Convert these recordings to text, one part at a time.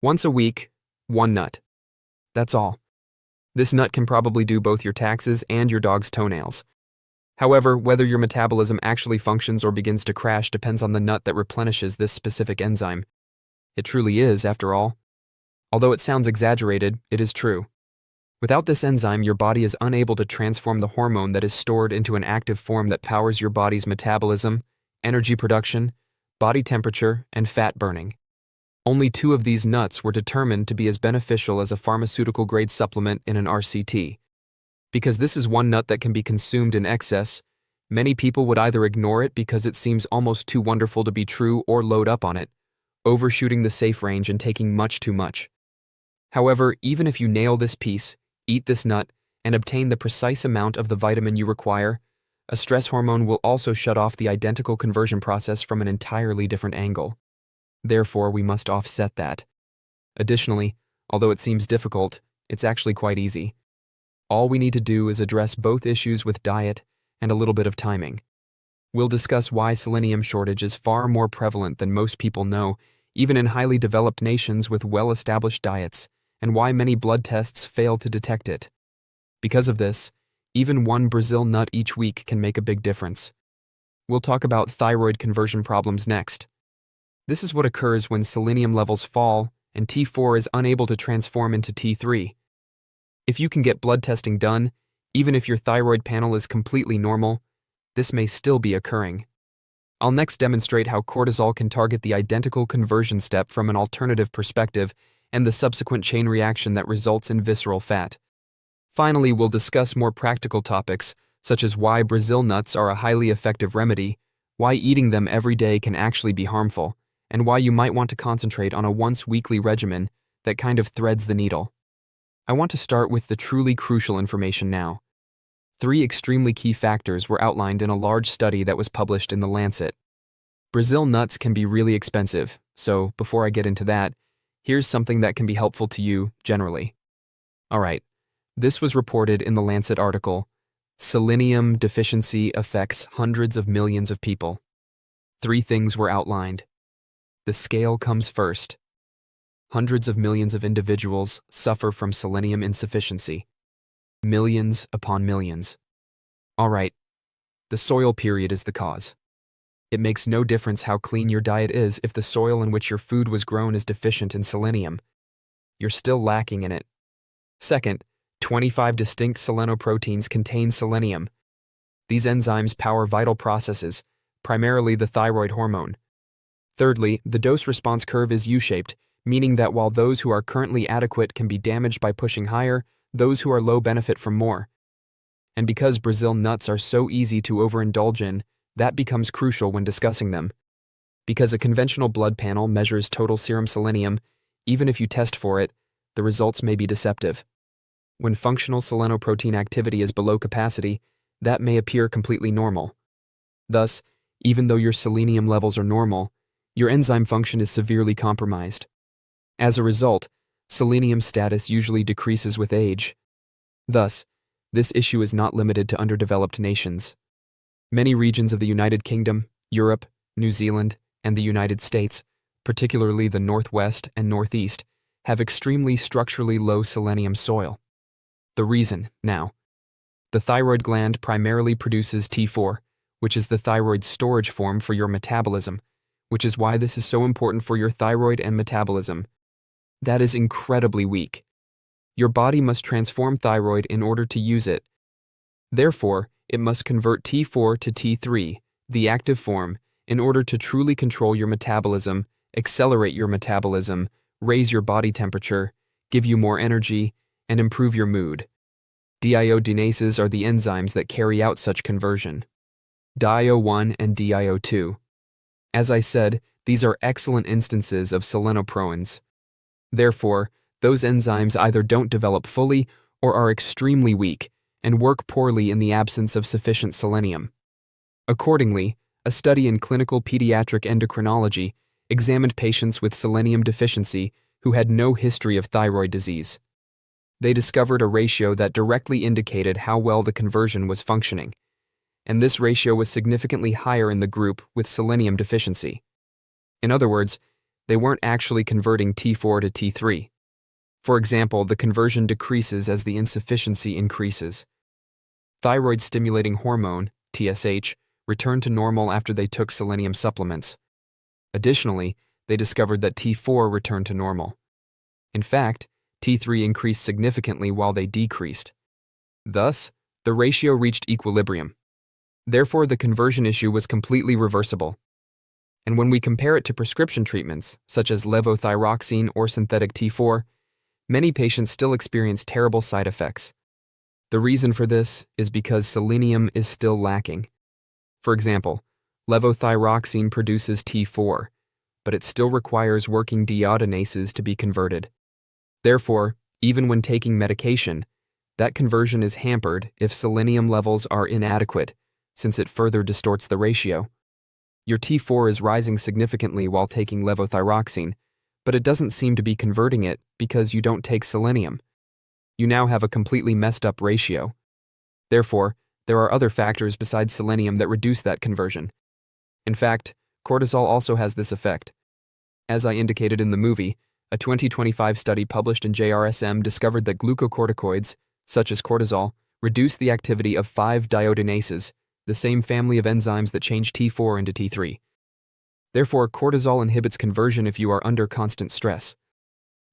Once a week, one nut. That's all. This nut can probably do both your taxes and your dog's toenails. However, whether your metabolism actually functions or begins to crash depends on the nut that replenishes this specific enzyme. It truly is, after all. Although it sounds exaggerated, it is true. Without this enzyme, your body is unable to transform the hormone that is stored into an active form that powers your body's metabolism, energy production, body temperature, and fat burning. Only 2 of these nuts were determined to be as beneficial as a pharmaceutical-grade supplement in an RCT. Because this is one nut that can be consumed in excess, many people would either ignore it because it seems almost too wonderful to be true or load up on it, overshooting the safe range and taking much too much. However, even if you nail this piece, eat this nut, and obtain the precise amount of the vitamin you require, a stress hormone will also shut off the identical conversion process from an entirely different angle. Therefore, we must offset that. Additionally, although it seems difficult, it's actually quite easy. All we need to do is address both issues with diet and a little bit of timing. We'll discuss why selenium shortage is far more prevalent than most people know, even in highly developed nations with well-established diets, and why many blood tests fail to detect it. Because of this, even one Brazil nut each week can make a big difference. We'll talk about thyroid conversion problems next. This is what occurs when selenium levels fall and T4 is unable to transform into T3. If you can get blood testing done, even if your thyroid panel is completely normal, this may still be occurring. I'll next demonstrate how cortisol can target the identical conversion step from an alternative perspective and the subsequent chain reaction that results in visceral fat. Finally, we'll discuss more practical topics, such as why Brazil nuts are a highly effective remedy, why eating them every day can actually be harmful, and why you might want to concentrate on a once-weekly regimen that kind of threads the needle. I want to start with the truly crucial information now. 3 extremely key factors were outlined in a large study that was published in The Lancet. Brazil nuts can be really expensive, so before I get into that, here's something that can be helpful to you generally. Alright, this was reported in the Lancet article, Selenium Deficiency Affects Hundreds of Millions of People. 3 things were outlined. The scale comes first. Hundreds of millions of individuals suffer from selenium insufficiency. Millions upon millions. Alright, the soil period is the cause. It makes no difference how clean your diet is if the soil in which your food was grown is deficient in selenium. You're still lacking in it. Second, 25 distinct selenoproteins contain selenium. These enzymes power vital processes, primarily the thyroid hormone. Thirdly, the dose-response curve is U-shaped, meaning that while those who are currently adequate can be damaged by pushing higher, those who are low benefit from more. And because Brazil nuts are so easy to overindulge in, that becomes crucial when discussing them. Because a conventional blood panel measures total serum selenium, even if you test for it, the results may be deceptive. When functional selenoprotein activity is below capacity, that may appear completely normal. Thus, even though your selenium levels are normal, your enzyme function is severely compromised. As a result, selenium status usually decreases with age. Thus, this issue is not limited to underdeveloped nations. Many regions of the United Kingdom, Europe, New Zealand, and the United States, particularly the Northwest and Northeast, have extremely structurally low selenium soil. The reason, now. The thyroid gland primarily produces T4, which is the thyroid storage form for your metabolism, which is why this is so important for your thyroid and metabolism. That is incredibly weak. Your body must transform thyroid in order to use it. Therefore, it must convert T4 to T3, the active form, in order to truly control your metabolism, accelerate your metabolism, raise your body temperature, give you more energy, and improve your mood. Deiodinases are the enzymes that carry out such conversion. DIO1 and DIO2. As I said, these are excellent instances of selenoproins. Therefore, those enzymes either don't develop fully or are extremely weak and work poorly in the absence of sufficient selenium. Accordingly, a study in clinical pediatric endocrinology examined patients with selenium deficiency who had no history of thyroid disease. They discovered a ratio that directly indicated how well the conversion was functioning, and this ratio was significantly higher in the group with selenium deficiency. In other words, they weren't actually converting T4 to T3. For example, the conversion decreases as the insufficiency increases. Thyroid-stimulating hormone, TSH, returned to normal after they took selenium supplements. Additionally, they discovered that T4 returned to normal. In fact, T3 increased significantly while they decreased. Thus, the ratio reached equilibrium. Therefore, the conversion issue was completely reversible. And when we compare it to prescription treatments, such as levothyroxine or synthetic T4, many patients still experience terrible side effects. The reason for this is because selenium is still lacking. For example, levothyroxine produces T4, but it still requires working deiodonases to be converted. Therefore, even when taking medication, that conversion is hampered if selenium levels are inadequate, since it further distorts the ratio. Your T4 is rising significantly while taking levothyroxine, but it doesn't seem to be converting it because you don't take selenium. You now have a completely messed up ratio. Therefore, there are other factors besides selenium that reduce that conversion. In fact, cortisol also has this effect. As I indicated in the movie, a 2025 study published in JRSM discovered that glucocorticoids, such as cortisol, reduce the activity of 5-diodeinases, the same family of enzymes that change T4 into T3. Therefore, cortisol inhibits conversion if you are under constant stress.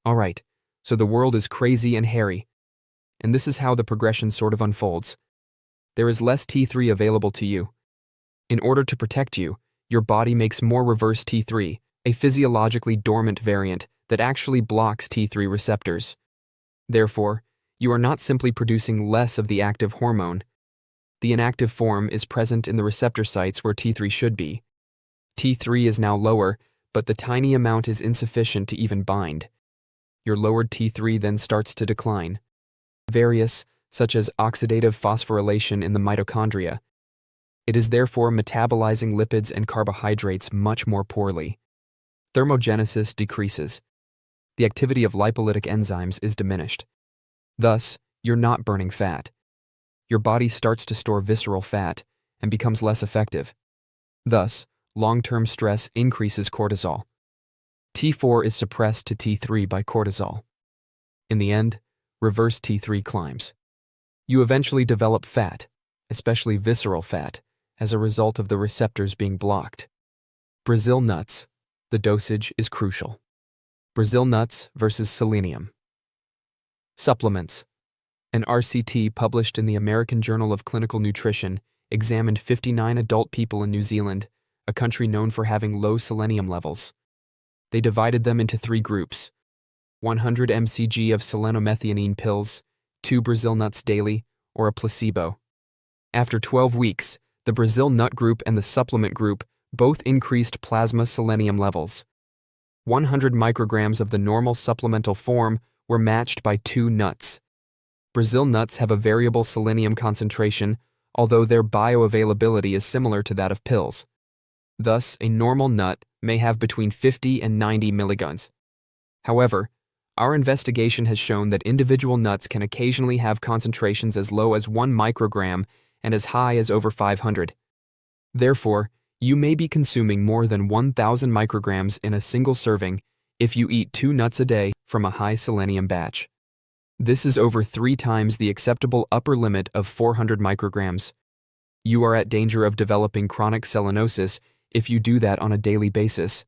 Alright, so the world is crazy and hairy. And this is how the progression sort of unfolds. There is less T3 available to you. In order to protect you, your body makes more reverse T3, a physiologically dormant variant that actually blocks T3 receptors. Therefore, you are not simply producing less of the active hormone. The inactive form is present in the receptor sites where T3 should be. T3 is now lower, but the tiny amount is insufficient to even bind. Your lowered T3 then starts to decline. Various, such as oxidative phosphorylation in the mitochondria. It is therefore metabolizing lipids and carbohydrates much more poorly. Thermogenesis decreases. The activity of lipolytic enzymes is diminished. Thus, you're not burning fat. Your body starts to store visceral fat and becomes less effective. Thus, long-term stress increases cortisol. T4 is suppressed to T3 by cortisol. In the end, reverse T3 climbs. You eventually develop fat, especially visceral fat, as a result of the receptors being blocked. Brazil nuts. The dosage is crucial. Brazil nuts versus selenium. Supplements. An RCT published in the American Journal of Clinical Nutrition examined 59 adult people in New Zealand, a country known for having low selenium levels. They divided them into 3 groups: 100 mcg of selenomethionine pills, 2 Brazil nuts daily, or a placebo. After 12 weeks, the Brazil nut group and the supplement group both increased plasma selenium levels. 100 micrograms of the normal supplemental form were matched by 2 nuts. Brazil nuts have a variable selenium concentration, although their bioavailability is similar to that of pills. Thus, a normal nut may have between 50 and 90 milligrams. However, our investigation has shown that individual nuts can occasionally have concentrations as low as 1 microgram and as high as over 500. Therefore, you may be consuming more than 1,000 micrograms in a single serving if you eat 2 nuts a day from a high selenium batch. This is over 3 times the acceptable upper limit of 400 micrograms. You are at danger of developing chronic selenosis if you do that on a daily basis.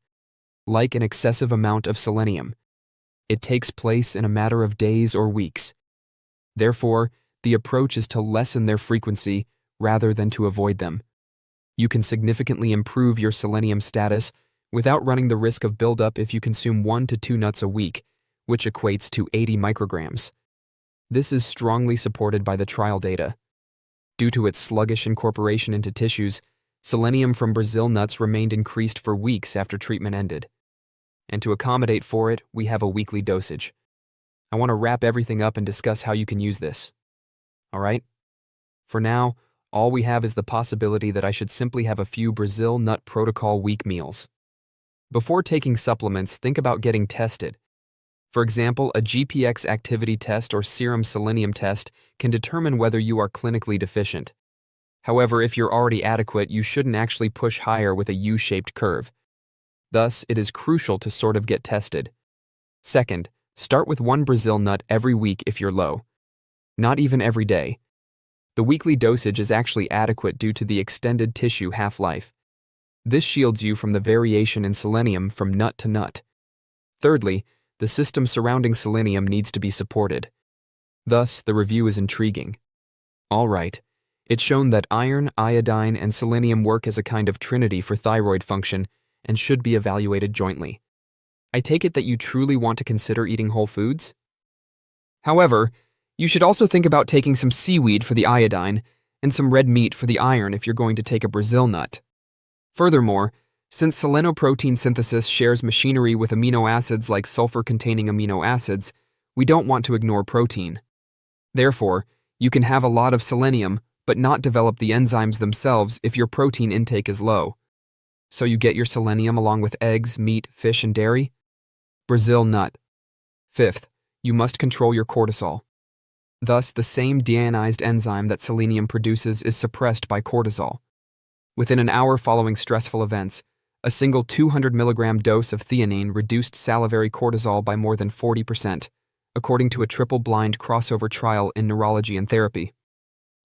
Like an excessive amount of selenium, it takes place in a matter of days or weeks. Therefore, the approach is to lessen their frequency rather than to avoid them. You can significantly improve your selenium status without running the risk of buildup if you consume 1 to 2 nuts a week, which equates to 80 micrograms. This is strongly supported by the trial data. Due to its sluggish incorporation into tissues, selenium from Brazil nuts remained increased for weeks after treatment ended. And to accommodate for it, we have a weekly dosage. I want to wrap everything up and discuss how you can use this. Alright? For now, all we have is the possibility that I should simply have a few Brazil nut protocol week meals. Before taking supplements, think about getting tested. For example, a GPX activity test or serum selenium test can determine whether you are clinically deficient. However, if you're already adequate, you shouldn't actually push higher with a U-shaped curve. Thus, it is crucial to sort of get tested. Second, start with one Brazil nut every week if you're low. Not even every day. The weekly dosage is actually adequate due to the extended tissue half-life. This shields you from the variation in selenium from nut to nut. Thirdly, the system surrounding selenium needs to be supported. Thus, the review is intriguing. All right, it's shown that iron, iodine, and selenium work as a kind of trinity for thyroid function and should be evaluated jointly. I take it that you truly want to consider eating whole foods? However, you should also think about taking some seaweed for the iodine and some red meat for the iron if you're going to take a Brazil nut. Furthermore, since selenoprotein synthesis shares machinery with amino acids like sulfur-containing amino acids, we don't want to ignore protein. Therefore, you can have a lot of selenium but not develop the enzymes themselves if your protein intake is low. So you get your selenium along with eggs, meat, fish, and dairy? Brazil nut. Fifth, you must control your cortisol. Thus, the same deionized enzyme that selenium produces is suppressed by cortisol. Within an hour following stressful events, a single 200 mg dose of theanine reduced salivary cortisol by more than 40%, according to a triple-blind crossover trial in neurology and therapy.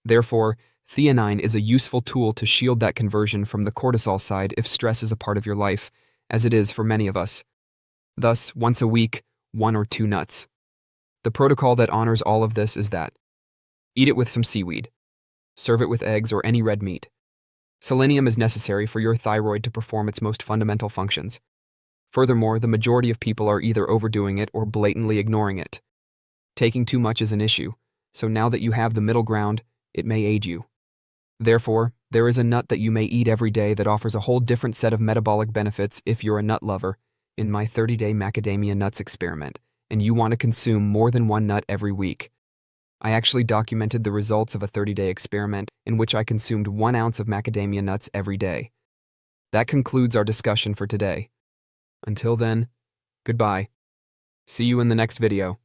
Therefore, theanine is a useful tool to shield that conversion from the cortisol side if stress is a part of your life, as it is for many of us. Thus, once a week, 1 or 2 nuts. The protocol that honors all of this is that eat it with some seaweed. Serve it with eggs or any red meat. Selenium is necessary for your thyroid to perform its most fundamental functions. Furthermore, the majority of people are either overdoing it or blatantly ignoring it. Taking too much is an issue, so now that you have the middle ground, it may aid you. Therefore, there is a nut that you may eat every day that offers a whole different set of metabolic benefits if you're a nut lover in my 30-day macadamia nuts experiment, and you want to consume more than 1 nut every week. I actually documented the results of a 30-day experiment in which I consumed 1 ounce of macadamia nuts every day. That concludes our discussion for today. Until then, goodbye. See you in the next video.